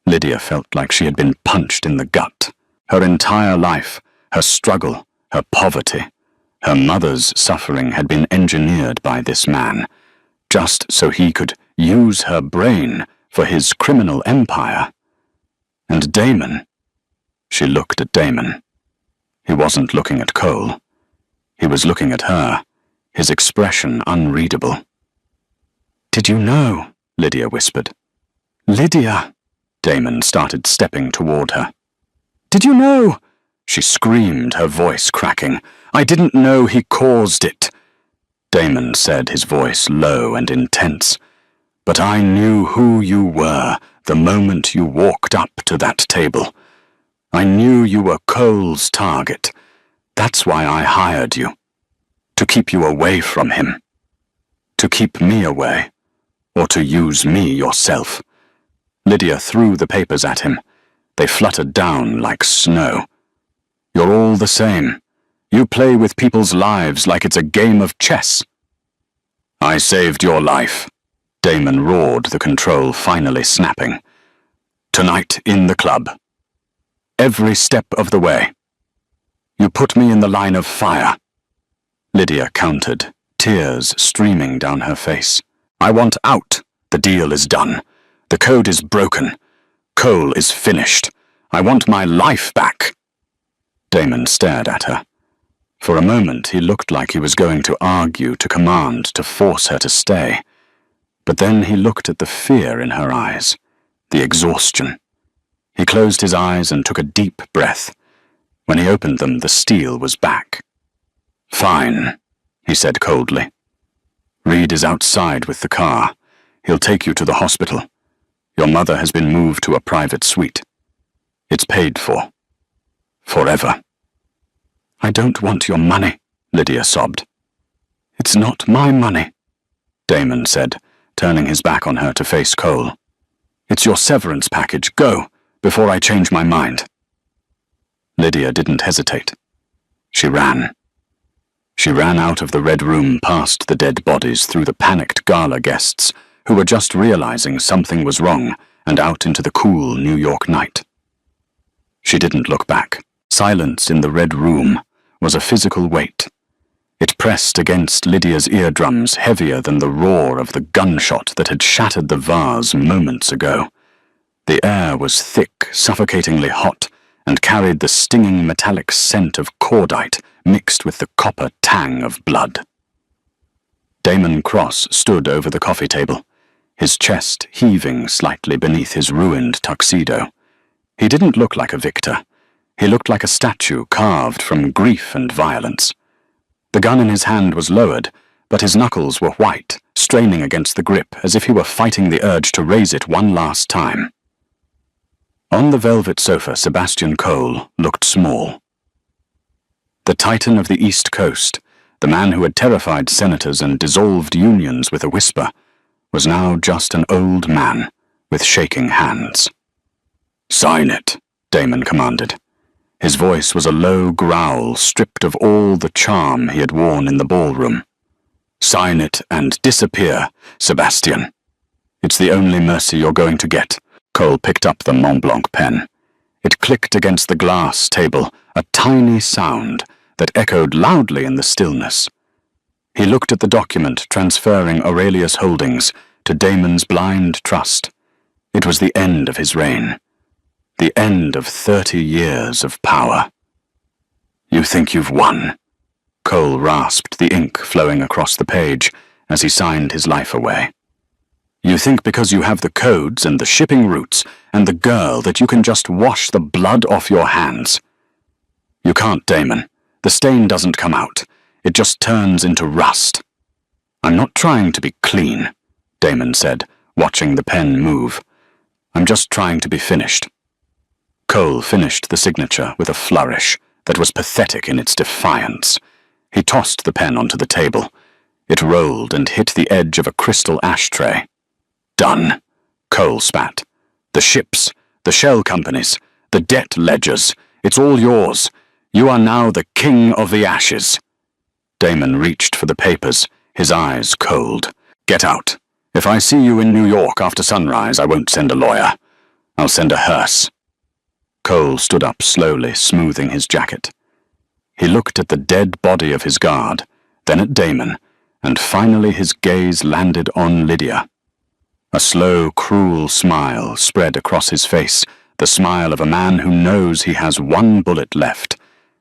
Lydia felt like she had been punched in the gut. Her entire life, her struggle, her poverty, her mother's suffering had been engineered by this man, just so he could use her brain for his criminal empire. And Damon— She looked at Damon. He wasn't looking at Cole. He was looking at her, his expression unreadable. "Did you know?" Lydia whispered. "Lydia!" Damon started stepping toward her. "Did you know?" She screamed, her voice cracking. "I didn't know he caused it." Damon said, his voice low and intense. "But I knew who you were the moment you walked up to that table. I knew you were Cole's target. That's why I hired you. To keep you away from him. To keep me away. Or to use me yourself." Lydia threw the papers at him. They fluttered down like snow. "You're all the same. You play with people's lives like it's a game of chess. I saved your life, Damon roared, the control finally snapping. Tonight in the club. Every step of the way. You put me in the line of fire. Lydia countered, tears streaming down her face. I want out. The deal is done. The code is broken. Cole is finished. I want my life back. Damon stared at her. For a moment he looked like he was going to argue, to command, to force her to stay. But then he looked at the fear in her eyes, the exhaustion. He closed his eyes and took a deep breath. When he opened them, the steel was back. Fine, he said coldly. Reed is outside with the car. He'll take you to the hospital. Your mother has been moved to a private suite. It's paid for. Forever. I don't want your money, Lydia sobbed. It's not my money, Damon said, turning his back on her to face Cole. It's your severance package. Go, before I change my mind. Lydia didn't hesitate. She ran. She ran out of the red room past the dead bodies, through the panicked gala guests, who were just realizing something was wrong, and out into the cool New York night. She didn't look back. Silence in the red room was a physical weight. It pressed against Lydia's eardrums, heavier than the roar of the gunshot that had shattered the vase moments ago. The air was thick, suffocatingly hot, and carried the stinging metallic scent of cordite mixed with the copper tang of blood. Damon Cross stood over the coffee table, his chest heaving slightly beneath his ruined tuxedo. He didn't look like a victor. He looked like a statue carved from grief and violence. The gun in his hand was lowered, but his knuckles were white, straining against the grip as if he were fighting the urge to raise it one last time. On the velvet sofa, Sebastian Cole looked small. The titan of the East Coast, the man who had terrified senators and dissolved unions with a whisper, was now just an old man with shaking hands. Sign it, Damon commanded. His voice was a low growl stripped of all the charm he had worn in the ballroom. Sign it and disappear, Sebastian. It's the only mercy you're going to get. Cole picked up the Mont Blanc pen. It clicked against the glass table, a tiny sound that echoed loudly in the stillness. He looked at the document transferring Aurelius Holdings to Damon's blind trust. It was the end of his reign. The end of 30 years of power. You think you've won? Cole rasped, the ink flowing across the page as he signed his life away. You think because you have the codes and the shipping routes and the girl that you can just wash the blood off your hands? You can't, Damon. The stain doesn't come out. It just turns into rust. I'm not trying to be clean, Damon said, watching the pen move. I'm just trying to be finished. Cole finished the signature with a flourish that was pathetic in its defiance. He tossed the pen onto the table. It rolled and hit the edge of a crystal ashtray. Done, Cole spat. The ships, the shell companies, the debt ledgers, it's all yours. You are now the king of the ashes. Damon reached for the papers, his eyes cold. Get out. If I see you in New York after sunrise, I won't send a lawyer. I'll send a hearse. Cole stood up slowly, smoothing his jacket. He looked at the dead body of his guard, then at Damon, and finally his gaze landed on Lydia. A slow, cruel smile spread across his face, the smile of a man who knows he has one bullet left,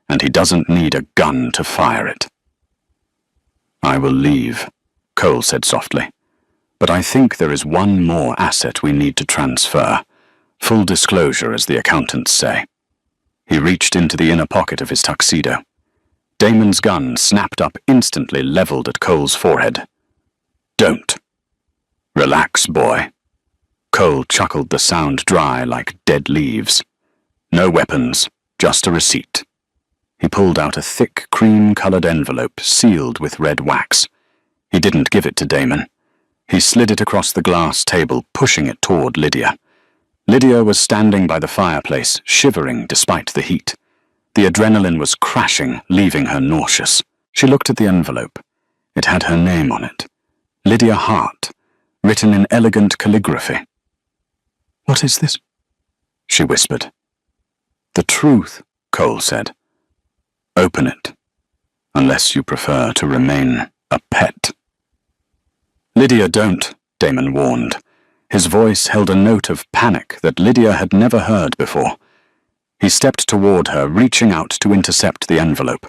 and he doesn't need a gun to fire it. I will leave, Cole said softly, but I think there is one more asset we need to transfer. Full disclosure, as the accountants say. He reached into the inner pocket of his tuxedo. Damon's gun snapped up instantly, leveled at Cole's forehead. Don't. Relax, boy. Cole chuckled, the sound dry like dead leaves. No weapons, just a receipt. He pulled out a thick, cream-colored envelope sealed with red wax. He didn't give it to Damon. He slid it across the glass table, pushing it toward Lydia. Lydia was standing by the fireplace, shivering despite the heat. The adrenaline was crashing, leaving her nauseous. She looked at the envelope. It had her name on it. Lydia Hart, written in elegant calligraphy. "What is this?" she whispered. "The truth," Cole said. "Open it, unless you prefer to remain a pet." "Lydia, don't," Damon warned. His voice held a note of panic that Lydia had never heard before. He stepped toward her, reaching out to intercept the envelope.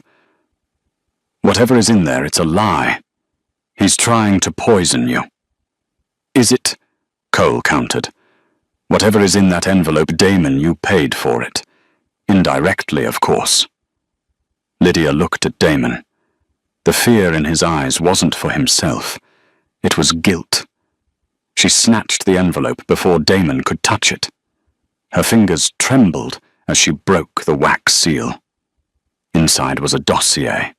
"Whatever is in there, it's a lie. He's trying to poison you." "Is it?" Cole countered. "Whatever is in that envelope, Damon, you paid for it. Indirectly, of course." Lydia looked at Damon. The fear in his eyes wasn't for himself. It was guilt. She snatched the envelope before Damon could touch it. Her fingers trembled as she broke the wax seal. Inside was a dossier.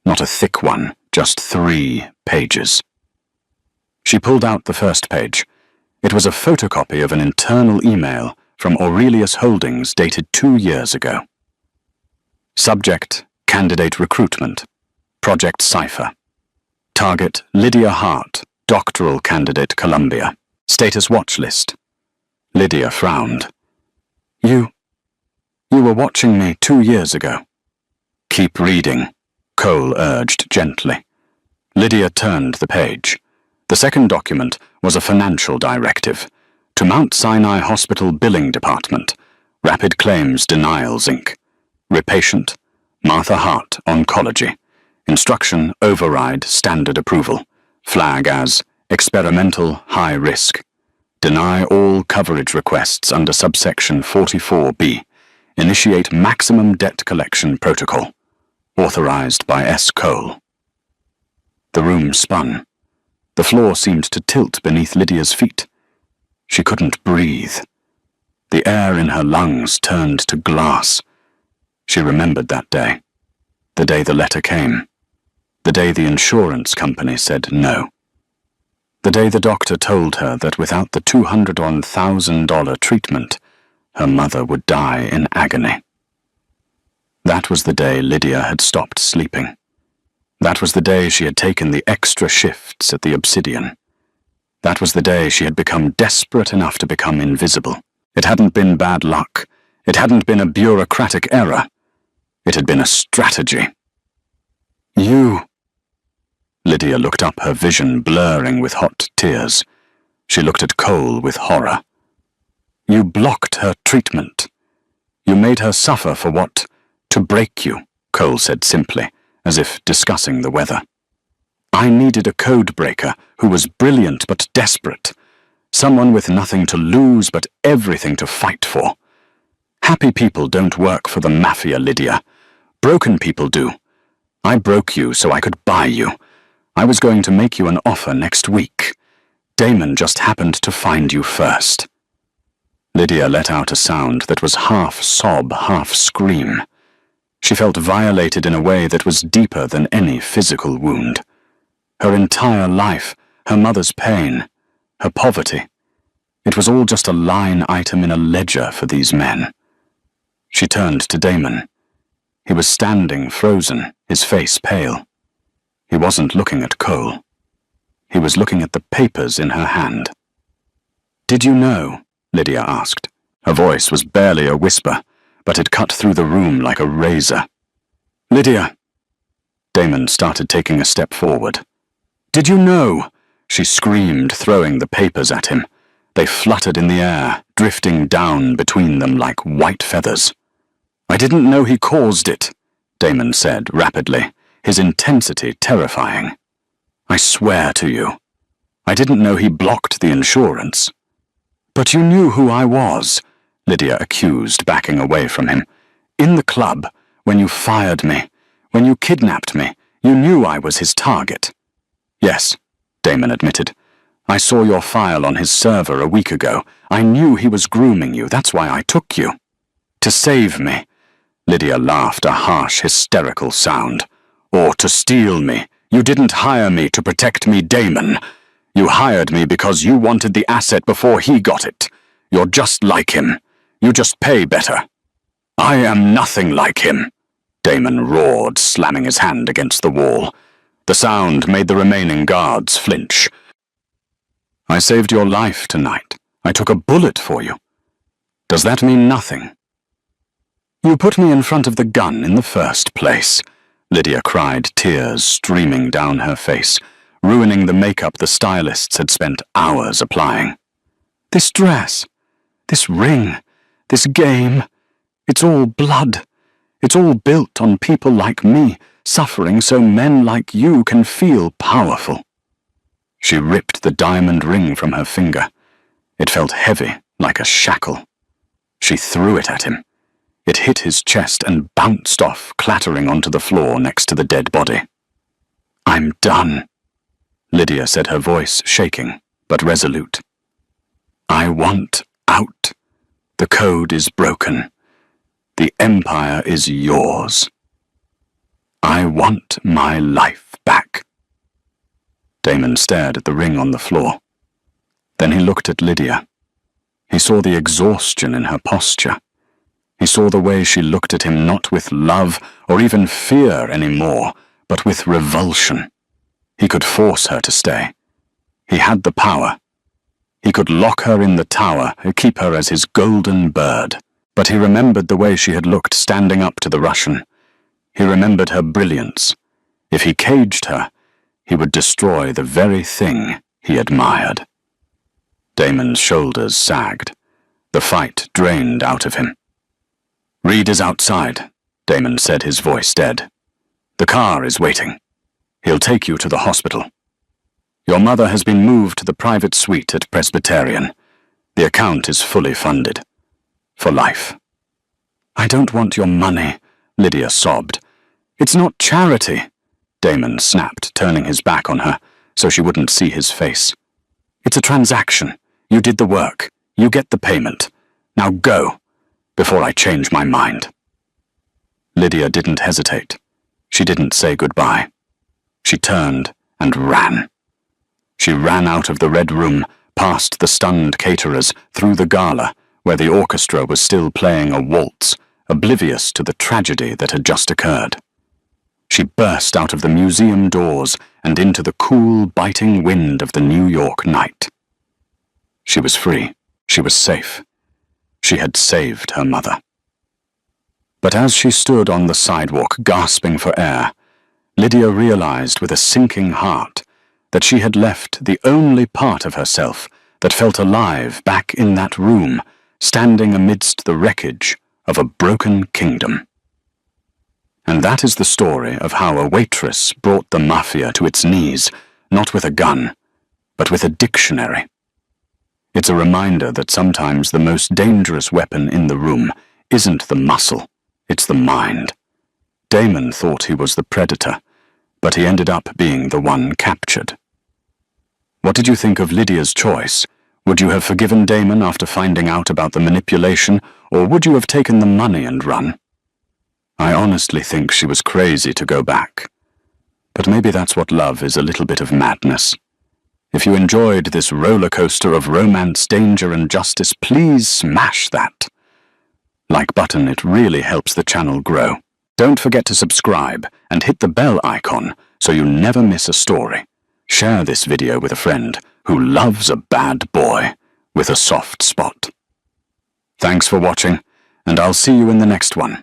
Not a thick one, just 3 pages. She pulled out the first page. It was a photocopy of an internal email from Aurelius Holdings dated 2 years ago. Subject, Candidate Recruitment. Project Cipher. Target, Lydia Hart, Doctoral Candidate, Columbia. Status Watch List. Lydia frowned. You were watching me 2 years ago." "Keep reading," Cole urged gently. Lydia turned the page. The second document was a financial directive. To Mount Sinai Hospital Billing Department. Rapid Claims Denials, Inc. Repatient, Martha Hart, Oncology. Instruction override standard approval. Flag as experimental high risk. Deny all coverage requests under subsection 44B. Initiate maximum debt collection protocol. Authorized by S. Cole. The room spun. The floor seemed to tilt beneath Lydia's feet. She couldn't breathe. The air in her lungs turned to glass. She remembered that day. The day the letter came. The day the insurance company said no. The day the doctor told her that without the $201,000 treatment, her mother would die in agony. That was the day Lydia had stopped sleeping. That was the day she had taken the extra shifts at the Obsidian. That was the day she had become desperate enough to become invisible. It hadn't been bad luck. It hadn't been a bureaucratic error. It had been a strategy. "You..." Lydia looked up, her vision blurring with hot tears. She looked at Cole with horror. "You blocked her treatment. You made her suffer for what? To break you," Cole said simply, as if discussing the weather. "I needed a code breaker who was brilliant but desperate. Someone with nothing to lose but everything to fight for. Happy people don't work for the Mafia, Lydia. Broken people do. I broke you so I could buy you. I was going to make you an offer next week. Damon just happened to find you first." Lydia let out a sound that was half sob, half scream. She felt violated in a way that was deeper than any physical wound. Her entire life, her mother's pain, her poverty. It was all just a line item in a ledger for these men. She turned to Damon. He was standing frozen, his face pale. He wasn't looking at Cole. He was looking at the papers in her hand. "Did you know?" Lydia asked. Her voice was barely a whisper, but it cut through the room like a razor. "Lydia!" Damon started taking a step forward. "Did you know?" she screamed, throwing the papers at him. They fluttered in the air, drifting down between them like white feathers. "I didn't know he caused it," Damon said rapidly, his intensity terrifying. "I swear to you. I didn't know he blocked the insurance." "But you knew who I was," Lydia accused, backing away from him. "In the club, when you fired me, when you kidnapped me, you knew I was his target." "Yes," Damon admitted. "I saw your file on his server a week ago. I knew he was grooming you. That's why I took you. To save me." Lydia laughed, a harsh, hysterical sound. "Or to steal me. You didn't hire me to protect me, Damon. You hired me because you wanted the asset before he got it. You're just like him. You just pay better." I am nothing like him, Damon roared, slamming his hand against the wall. The sound made the remaining guards flinch. I saved your life tonight. I took a bullet for you. Does that mean nothing? You put me in front of the gun in the first place, Lydia cried, tears streaming down her face, ruining the makeup the stylists had spent hours applying. This dress, this ring, this game, it's all blood. It's all built on people like me, suffering so men like you can feel powerful. She ripped the diamond ring from her finger. It felt heavy, like a shackle. She threw it at him. It hit his chest and bounced off, clattering onto the floor next to the dead body. I'm done, Lydia said, her voice shaking, but resolute. I want out. The code is broken. The Empire is yours. I want my life back. Damon stared at the ring on the floor. Then he looked at Lydia. He saw the exhaustion in her posture. He saw the way she looked at him not with love or even fear anymore, but with revulsion. He could force her to stay. He had the power. He could lock her in the tower and keep her as his golden bird. But he remembered the way she had looked standing up to the Russian. He remembered her brilliance. If he caged her, he would destroy the very thing he admired. Damon's shoulders sagged. The fight drained out of him. Reed is outside, Damon said, his voice dead. The car is waiting. He'll take you to the hospital. Your mother has been moved to the private suite at Presbyterian. The account is fully funded. For life. I don't want your money, Lydia sobbed. It's not charity, Damon snapped, turning his back on her so she wouldn't see his face. It's a transaction. You did the work. You get the payment. Now go, before I change my mind. Lydia didn't hesitate. She didn't say goodbye. She turned and ran. She ran out of the red room, past the stunned caterers, through the gala, where the orchestra was still playing a waltz, oblivious to the tragedy that had just occurred. She burst out of the museum doors and into the cool, biting wind of the New York night. She was free. She was safe. She had saved her mother. But as she stood on the sidewalk, gasping for air, Lydia realized with a sinking heart that she had left the only part of herself that felt alive back in that room, standing amidst the wreckage of a broken kingdom. And that is the story of how a waitress brought the Mafia to its knees, not with a gun, but with a dictionary. It's a reminder that sometimes the most dangerous weapon in the room isn't the muscle, it's the mind. Damon thought he was the predator, but he ended up being the one captured. What did you think of Lydia's choice? Would you have forgiven Damon after finding out about the manipulation, or would you have taken the money and run? I honestly think she was crazy to go back. But maybe that's what love is, a little bit of madness. If you enjoyed this roller coaster of romance, danger, and justice, please smash that like button. It really helps the channel grow. Don't forget to subscribe and hit the bell icon so you never miss a story. Share this video with a friend who loves a bad boy with a soft spot. Thanks for watching, and I'll see you in the next one.